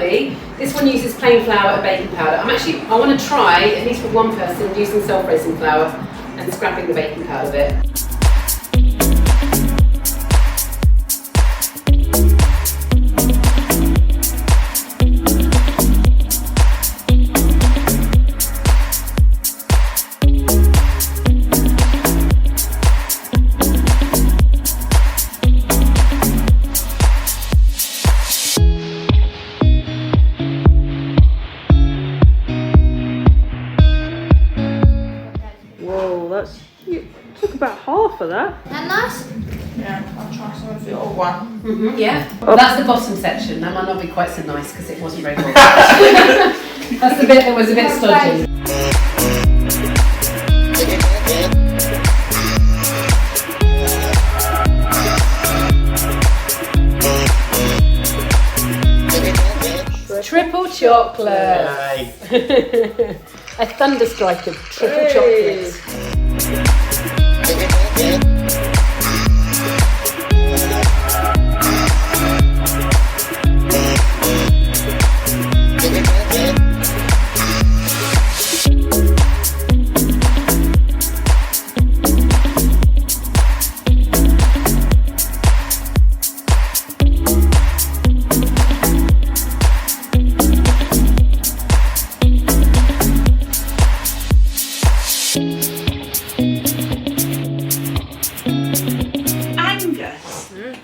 slightly. This one uses plain flour and baking powder. I want to try, at least for one person, using self-raising flour and scrapping the baking powder bit. You took about half of that. And nice? Yeah, I'll try some of the old one. Yeah. Well, that's the bottom section. That might not be quite so nice because it wasn't very good. That's the bit that was a bit stodgy. Triple chocolate. A thunderstrike of triple chocolate.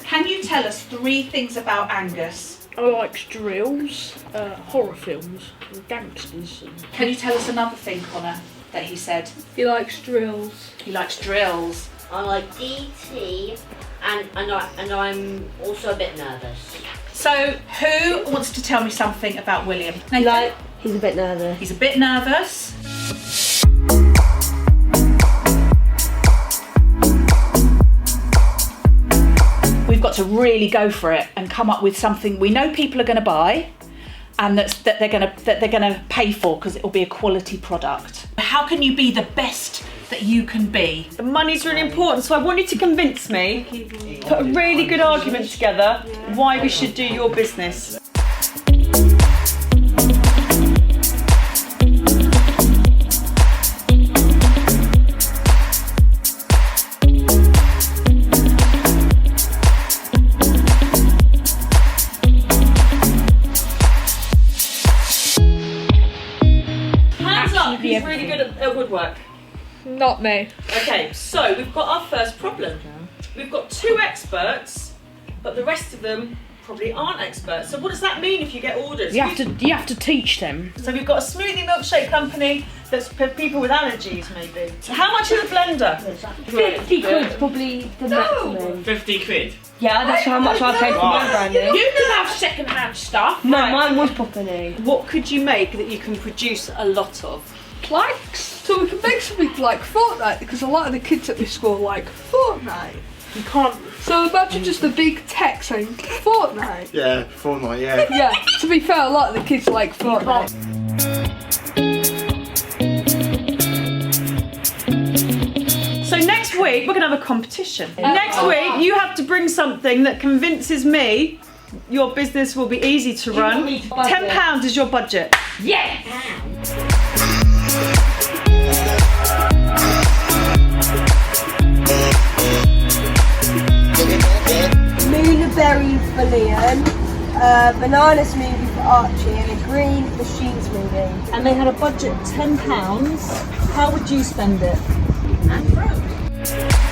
Can you tell us 3 things about Angus? I like drills, horror films, and gangsters. Can you tell us another thing, Connor, that he said? He likes drills. He likes drills. I like DT, and I'm also a bit nervous. So, who wants to tell me something about William? Like, he's a bit nervous. He's a bit nervous. We've got to really go for it and come up with something we know people are going to buy, and that they're going to pay for because it will be a quality product. How can you be the best that you can be? The money's really important, so I want you to convince me, put a really good argument together why we should do your business. Who's really good at woodwork? Not me. Okay, so we've got our first problem. We've got 2 experts, but the rest of them probably aren't experts. So what does that mean if you get orders? You have to teach them. So we've got a smoothie milkshake company that's for people with allergies, maybe. So how much is a blender? 50 quid's probably the maximum. 50 quid? Yeah, that's how much I paid for my brand new. You can have second-hand stuff. No, mine was properly. What could you make that you can produce a lot of? Planks. So we can make something like Fortnite, because a lot of the kids at this school like Fortnite. You can't. So imagine just a big text saying Fortnite. Yeah, Fortnite, yeah. Yeah, to be fair, a lot of the kids like Fortnite. So next week we're going to have a competition. Next week you have to bring something that convinces me your business will be easy to run. £10 is your budget. Yeah! Moonberry for Leon, banana smoothie for Archie, and a green machine smoothie. And they had a budget £10. How would you spend it? And broke.